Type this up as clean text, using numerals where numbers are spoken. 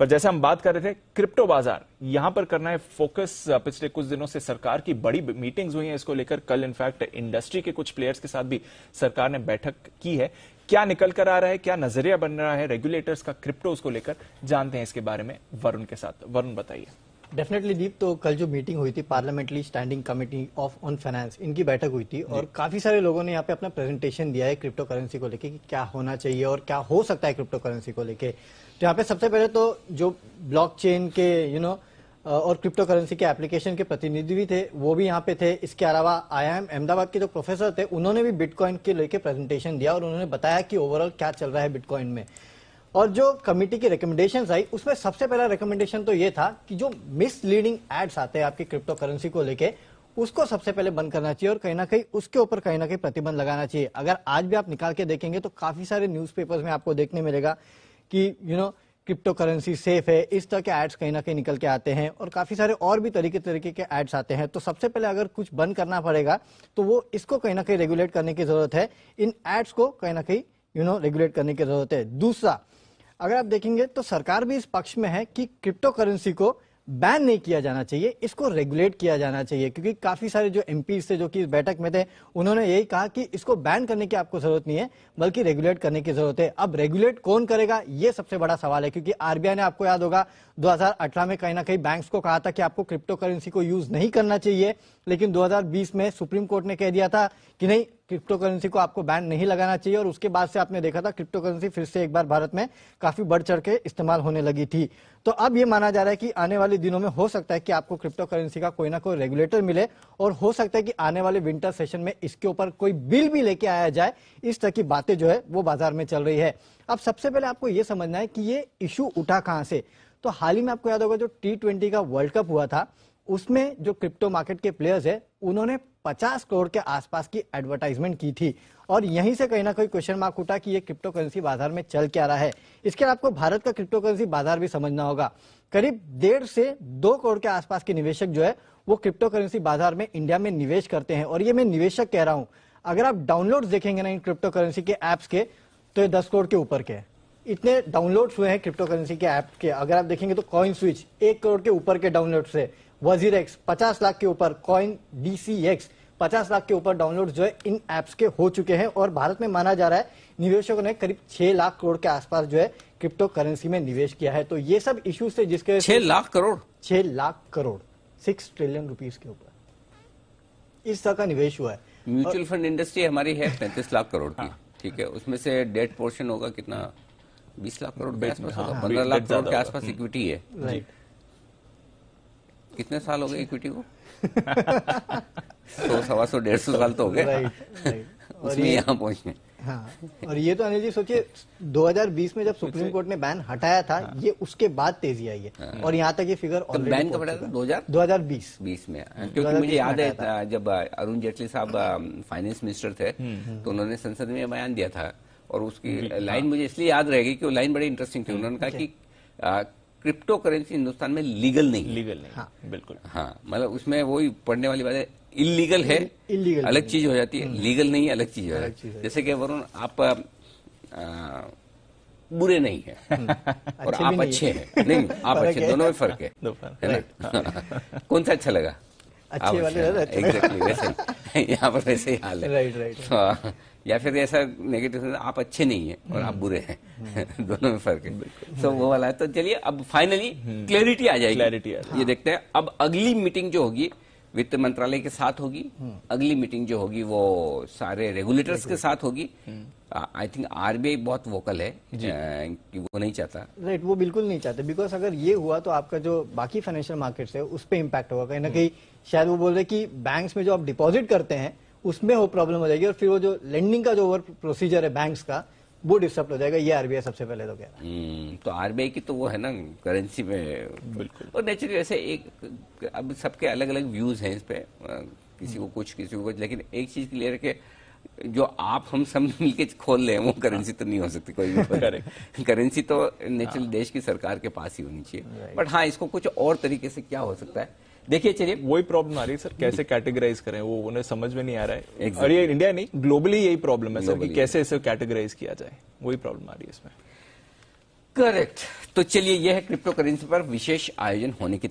पर जैसे हम बात कर रहे थे क्रिप्टो बाजार, यहां पर करना है फोकस। पिछले कुछ दिनों से सरकार की बड़ी मीटिंग्स हुई हैं इसको लेकर। कल इनफैक्ट इंडस्ट्री के कुछ प्लेयर्स के साथ भी सरकार ने बैठक की है। क्या निकल कर आ रहा है, क्या नजरिया बन रहा है रेगुलेटर्स का क्रिप्टोज को लेकर, जानते हैं इसके बारे में वरुण के साथ। वरुण बताइए। डेफिनेटली दीप, तो कल जो मीटिंग हुई थी parliamentary standing committee of on finance, इनकी बैठक हुई थी और काफी सारे लोगों ने यहाँ पे अपना प्रेजेंटेशन दिया है क्रिप्टो करेंसी को लेके कि क्या होना चाहिए और क्या हो सकता है क्रिप्टो करेंसी को लेके। तो यहाँ पे सबसे पहले तो जो ब्लॉकचेन के और क्रिप्टो करेंसी के एप्लीकेशन के प्रतिनिधि भी थे, वो भी यहाँ पे थे। इसके अलावा IIM अहमदाबाद के जो प्रोफेसर थे, उन्होंने भी बिटकॉइन के लेके प्रेजेंटेशन दिया और उन्होंने बताया कि ओवरऑल क्या चल रहा है बिटकॉइन में। और जो कमिटी की रिकमेंडेशंस आई, उसमें सबसे पहला रिकमेंडेशन तो ये था कि जो मिसलीडिंग एड्स आते हैं आपकी क्रिप्टो करेंसी को लेके, उसको सबसे पहले बंद करना चाहिए और कहीं ना कहीं उसके ऊपर कहीं ना कहीं प्रतिबंध लगाना चाहिए। अगर आज भी आप निकाल के देखेंगे तो काफी सारे न्यूज़पेपर्स में आपको देखने मिलेगा कि क्रिप्टो करेंसी सेफ है, इस तरह के एड्स कहीं ना कहीं निकल के आते हैं और काफी सारे और भी तरीके के एड्स आते हैं। तो सबसे पहले अगर कुछ बंद करना पड़ेगा तो वो इसको कहीं ना कहीं रेगुलेट करने की जरूरत है, इन एड्स को कहीं ना कहीं रेगुलेट करने की जरूरत है। दूसरा, अगर आप देखेंगे तो सरकार भी इस पक्ष में है कि क्रिप्टो करेंसी को बैन नहीं किया जाना चाहिए, इसको रेगुलेट किया जाना चाहिए, क्योंकि काफी सारे जो एमपीज थे जो कि इस बैठक में थे, उन्होंने यही कहा कि इसको बैन करने की आपको जरूरत नहीं है बल्कि रेगुलेट करने की जरूरत है। अब रेगुलेट कौन करेगा, ये सबसे बड़ा सवाल है, क्योंकि आरबीआई ने, आपको याद होगा, 2018 में कहीं ना कहीं बैंक्स को कहा था कि आपको क्रिप्टो करेंसी को यूज नहीं करना चाहिए, लेकिन 2020 में सुप्रीम कोर्ट ने कह दिया था कि नहीं, क्रिप्टो करेंसी को आपको बैन नहीं लगाना चाहिए। और उसके बाद से आपने देखा था क्रिप्टो करेंसी फिर से एक बार भारत में काफी बढ़ चढ़ के इस्तेमाल होने लगी थी। तो अब ये माना जा रहा है कि आने वाले दिनों में हो सकता है कि आपको क्रिप्टो करेंसी का कोई ना कोई रेगुलेटर मिले और हो सकता है कि आने वाले विंटर सेशन में इसके ऊपर कोई बिल भी लेके आया जाए। इस तरह की बातें जो है वो बाजार में चल रही है। अब सबसे पहले आपको ये समझना है कि ये इशू उठा कहां से। तो हाल ही में आपको याद होगा जो T20 का वर्ल्ड कप हुआ था, उसमें जो क्रिप्टो मार्केट के प्लेयर्स है, उन्होंने 50 करोड़ के आसपास की एडवर्टाइजमेंट की थी और यहीं से कहीं ना कहीं क्वेश्चन मार्क उठा कि ये क्रिप्टो करेंसी बाजार में चल क्या रहा है। इसके लिए आपको भारत का क्रिप्टो करेंसी बाजार भी समझना होगा। करीब 1.5 से 2 करोड़ के आसपास के निवेशक जो है वो क्रिप्टो करेंसी बाजार में इंडिया में निवेश करते हैं। और ये मैं निवेशक कह रहा हूं, अगर आप डाउनलोड देखेंगे ना इन क्रिप्टो करेंसी के एप्स के, तो ये 10 करोड़ के ऊपर के इतने डाउनलोड्स हुए हैं क्रिप्टो करेंसी के ऐप के। अगर आप देखेंगे तो कॉइन स्विच 1 करोड़ के ऊपर के डाउनलोड्स है, वजीरेक्स 50 लाख के ऊपर, कॉइन DCX 50 लाख के ऊपर डाउनलोड जो है इन एप्स के हो चुके हैं। और भारत में माना जा रहा है निवेशकों ने करीब 6 लाख करोड़ के आसपास जो है क्रिप्टो करेंसी में निवेश किया है। तो ये सब इश्यूज थे जिसके 6 लाख करोड़ 6 लाख करोड़ 6 ट्रिलियन रुपीस के ऊपर इस तरह का निवेश हुआ है। म्यूचुअल फंड इंडस्ट्री हमारी है 35 लाख करोड़ की, ठीक है, उसमें से डेट पोर्शन होगा कितना, 20 लाख करोड़ के आसपास होगा, 15 लाख करोड़ के आसपास इक्विटी है। राइट, कितने साल हो गए इक्विटी को? 100, 125, 150 साल तो हो गए। राइट। उसमें यहाँ पहुंचने। हाँ, और ये तो अनिल जी सोचिए 2020 में जब सुप्रीम कोर्ट ने बैन हटाया था, ये उसके बाद तेजी आई है और यहाँ तक ये फिगर ऑलरेडी बैन कब हटाया था? 2020 में, क्योंकि मुझे याद है जब अरुण जेटली साहब फाइनेंस मिनिस्टर थे तो उन्होंने संसद में बयान दिया था और उसकी लाइन मुझे इसलिए याद रहेगी कि वो लाइन बड़ी इंटरेस्टिंग थी। उन्होंने कहा कि क्रिप्टो करेंसी हिंदुस्तान में लीगल नहीं। हाँ, बिल्कुल। हाँ, मतलब उसमें वही पढ़ने वाली बात है, इलीगल है, इलीगल अलग चीज हो जाती है, लीगल नहीं अलग चीज हो जाती है। जैसे कि वरुण, आप बुरे नहीं है और आप अच्छे हैं, नहीं आप अच्छे, दोनों में फर्क है ना? कौन सा अच्छा लगा? अच्छे वाले एग्जैक्टली वैसे यहाँ पर वैसे ही हाल है। राइट। या फिर ऐसा नेगेटिव, आप अच्छे नहीं हैं और आप बुरे हैं, दोनों में फर्क है। तो वो वाला है। तो चलिए अब फाइनली क्लैरिटी आ जाएगी, ये देखते हैं। अब अगली मीटिंग जो होगी वित्त मंत्रालय के साथ होगी, अगली मीटिंग जो होगी वो सारे रेगुलेटर्स के साथ होगी। आई थिंक आरबीआई बहुत वोकल है कि वो नहीं चाहता। राइट, वो बिल्कुल नहीं चाहते, बिकॉज अगर ये हुआ तो आपका जो बाकी फाइनेंशियल मार्केट्स है उस पर इम्पैक्ट होगा कहीं ना कहीं। शायद वो बोल रहे कि बैंक्स में जो आप डिपॉजिट करते हैं उसमें वो प्रॉब्लम हो जाएगी और फिर वो जो लेंडिंग का जो ओवर प्रोसीजर है बैंक्स का, वो डिस्टर्ब हो जाएगा। ये आरबीआई सबसे पहले तो कह रहा है। तो आरबीआई की तो वो है ना करेंसी में, बिल्कुल। और नेचुरली ऐसे एक अब सबके अलग अलग व्यूज हैं इस पे, किसी को कुछ किसी को कुछ, लेकिन एक चीज क्लियर है कि जो आप हम सब मिलके खोल लें वो करेंसी तो नहीं हो सकती कोई भी। करेंसी तो नेचुरली देश की सरकार के पास ही होनी चाहिए। बट हाँ, इसको कुछ और तरीके से क्या हो सकता है, देखिए। चलिए, वही प्रॉब्लम आ रही है सर, कैसे कैटेगराइज करें वो उन्हें समझ में नहीं आ रहा है। और ये इंडिया नहीं, ग्लोबली यही प्रॉब्लम है सर कि कैसे इसे कैटेगराइज किया जाए, वही प्रॉब्लम आ रही है इसमें। करेक्ट। तो चलिए, यह है क्रिप्टो करेंसी पर विशेष आयोजन होने की